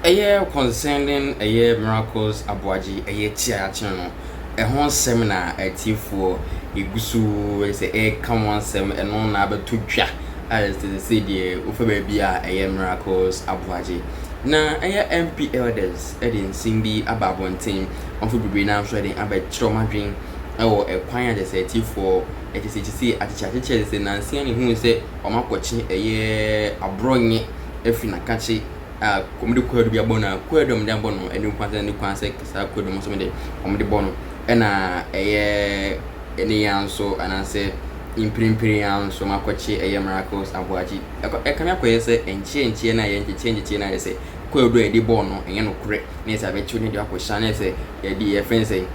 A year concerning a year Miracles Aboagye, a year Chia channel, a whole seminar at T4, a gusu, is a come one sem, and no number to ja, as the city, Ufabia, a year Miracles Aboagye. Now, a year MP elders, Edin Simbi, Ababon team, on Fubi now shredding about trauma dream, or a choir as a T4, at the CTC at the churches, and Nancy, who say, or my watching a year abroad, if in a catchy. Comedy could be a bona, queerdom down bono, and you want any concept, I could most of the comedy bono, and any answer, and I say, imprimpian, so my coach, a miracles, Aboagye. I come up with say, and change, and I change it, and I say, queer the bono, and you know, correct, yes, I bet you need your question, I say, a dear friend say,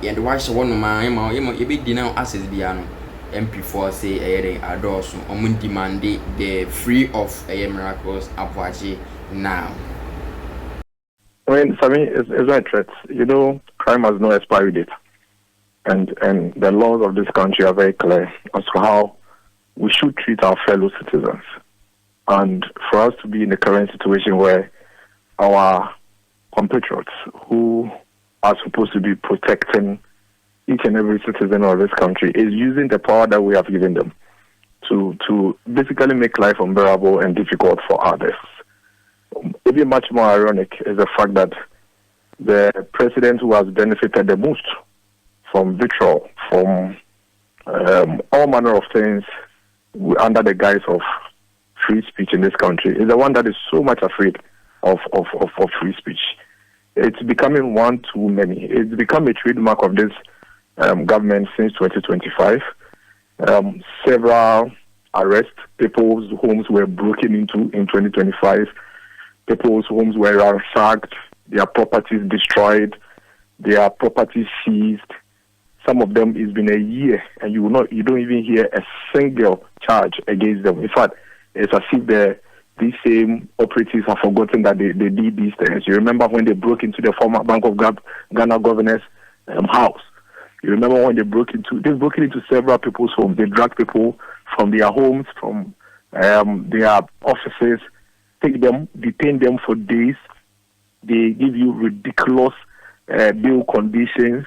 and watch one of my, you be dinner access piano. MP4 say a adults on demand the free of a Miracles Aboagye now. I mean, for me, it's a threat. You know, crime has no expiry date, and the laws of this country are very clear as to how we should treat our fellow citizens. And for us to be in the current situation where our compatriots who are supposed to be protecting each and every citizen of this country is using the power that we have given them to basically make life unbearable and difficult for others. Even much more ironic is the fact that the president who has benefited the most from vitriol, from all manner of things under the guise of free speech in this country, is the one that is so much afraid of free speech. It's becoming one too many. It's become a trademark of this government since 2025. Several arrests, people's homes were broken into in 2025. People's homes were ransacked, their properties destroyed, their properties seized. Some of them it's been a year, and you don't even hear a single charge against them. In fact, it's as if these same operatives have forgotten that they did these things. You remember when they broke into the former Bank of Ghana governor's house. You remember when they've broken into several people's homes. They dragged people from their homes, from their offices, take them, detain them for days. They give you ridiculous bail conditions.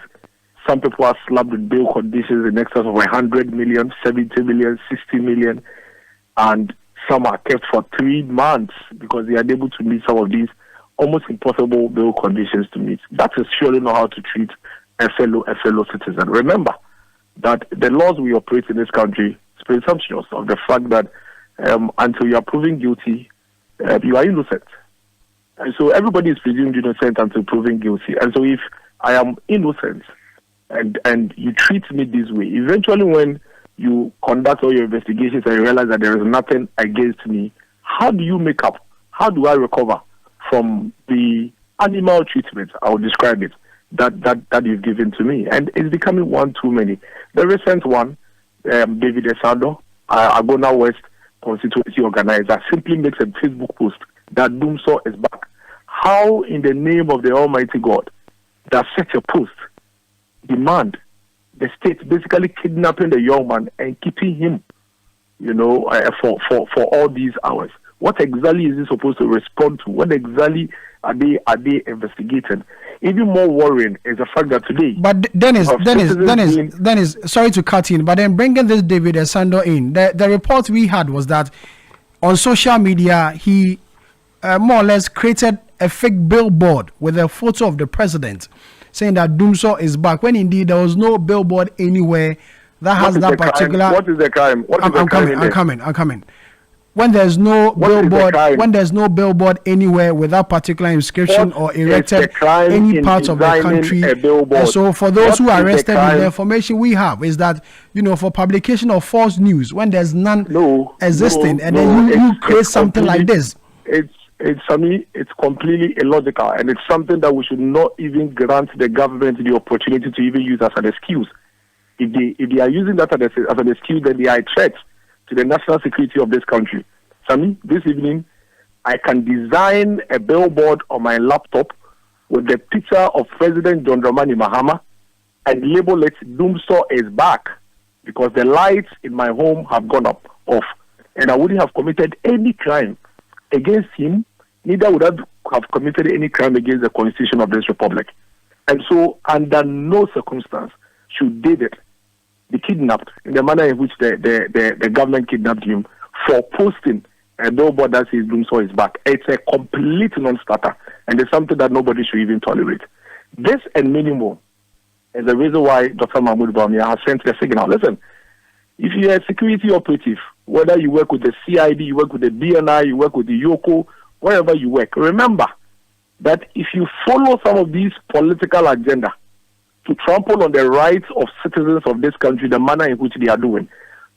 Some people are slapped with bail conditions in excess of 100 million, 70 million, 60 million, and some are kept for 3 months because they are able to meet some of these almost impossible bail conditions to meet. That is surely not how to treat a fellow citizen. Remember that the laws we operate in this country is presumptuous of the fact that until you are proven guilty, you are innocent. And so everybody is presumed innocent until proven guilty. And so if I am innocent and you treat me this way, eventually when you conduct all your investigations and you realize that there is nothing against me, how do you make up? How do I recover from the animal treatment, I will describe it, that you've given to me? And it's becoming one too many. The recent one, David Esando, Agona West constituency organizer, simply makes a Facebook post that Dumso is back. How in the name of the Almighty God does such a post demand the state basically kidnapping the young man and keeping him, for all these hours? What exactly is he supposed to respond to? What exactly are they investigating? Even more worrying is the fact that today. But Dennis, sorry to cut in, but then bringing this David Esando in, the report we had was that on social media he more or less created a fake billboard with a photo of the president, saying that Dumso is back, when indeed there was no billboard anywhere that has that particular. What is the crime? I'm coming. When there's no billboard anywhere with that particular inscription or erected any part of the country. And so for those who are arrested, the information we have is that, for publication of false news, when there's none existing, and then you create something like this. It's completely illogical, and it's something that we should not even grant the government the opportunity to even use as an excuse. If they are using that as an excuse, then they are a threat to the national security of this country. Sammy, this evening, I can design a billboard on my laptop with the picture of President John Dramani Mahama and label it "Dumso is back," because the lights in my home have gone off, and I wouldn't have committed any crime against him, neither would have committed any crime against the constitution of this republic. And so, under no circumstance should David be kidnapped in the manner in which the government kidnapped him for posting a billboard that says Doom saw his back. It's a complete non-starter, and it's something that nobody should even tolerate. This and many more is the reason why Dr. Mahmoud Bawumia has sent the signal. Listen, if you're a security operative, whether you work with the CID, you work with the BNI, you work with the Yoko, wherever you work, remember that if you follow some of these political agenda to trample on the rights of citizens of this country, the manner in which they are doing,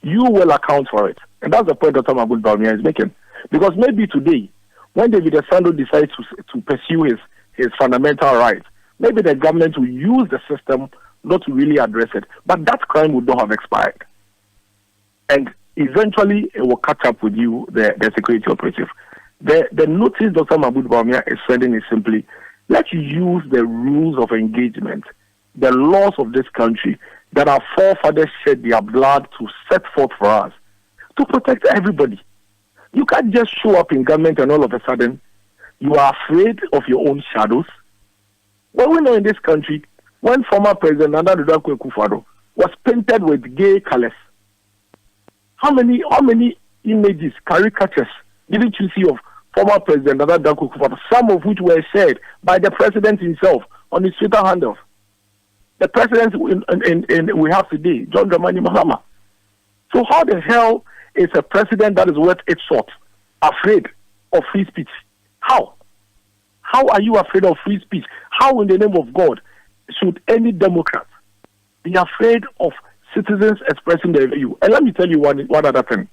you will account for it. And that's the point Dr. Mahmoud Bawumia is making. Because maybe today, when David Asando decides to pursue his fundamental rights, maybe the government will use the system not to really address it. But that crime would not have expired. And eventually, it will catch up with you, the security operative. The notice Dr. Mahmoud Bawumia is sending is simply, let's use the rules of engagement, the laws of this country that our forefathers shed their blood to set forth for us, to protect everybody. You can't just show up in government and all of a sudden you are afraid of your own shadows. Well, we know in this country, when former President Nana Dudako Akufo-Addo was painted with gay colors, how many images, caricatures didn't you see of former President Nana Dudako Akufo-Addo, some of which were shared by the president himself on his Twitter handle? The president we have today, John Dramani Mahama. So how the hell is a president that is worth its salt afraid of free speech? How? How are you afraid of free speech? How in the name of God should any Democrat be afraid of citizens expressing their view? And let me tell you one other thing.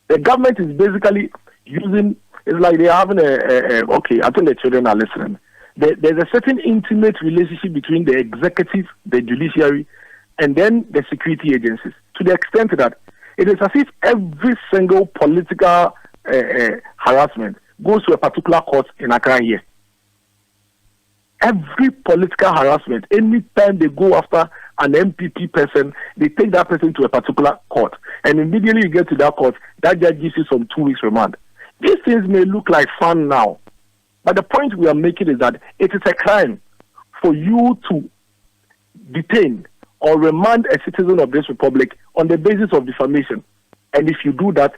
The government is basically using, it's like they're having okay, I think the children are listening. There's a certain intimate relationship between the executive, the judiciary, and then the security agencies, to the extent that it is as if every single political harassment goes to a particular court in Accra here. Every political harassment, anytime they go after an MPP person, they take that person to a particular court. And immediately you get to that court, that judge gives you some 2 weeks remand. These things may look like fun now, but the point we are making is that it is a crime for you to detain or remand a citizen of this republic on the basis of defamation. And if you do that,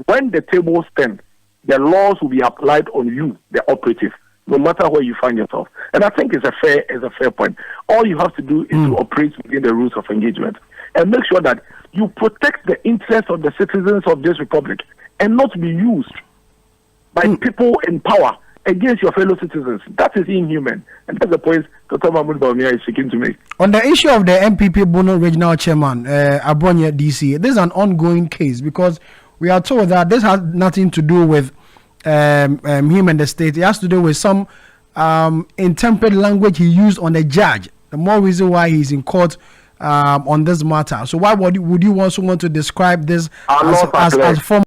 when the tables turn, the laws will be applied on you, the operative, no matter where you find yourself. And I think it's a fair point. All you have to do is to operate within the rules of engagement and make sure that you protect the interests of the citizens of this republic and not be used by people in power against your fellow citizens. That is inhuman. And that's the point Dr. Mahmoud Bawumia is seeking to make. On the issue of the MPP Bono Regional Chairman, Aboagye DC, this is an ongoing case because we are told that this has nothing to do with him and the state. It has to do with some intemperate language he used on a judge. The more reason why he's in court on this matter. So why would you also want to describe this as form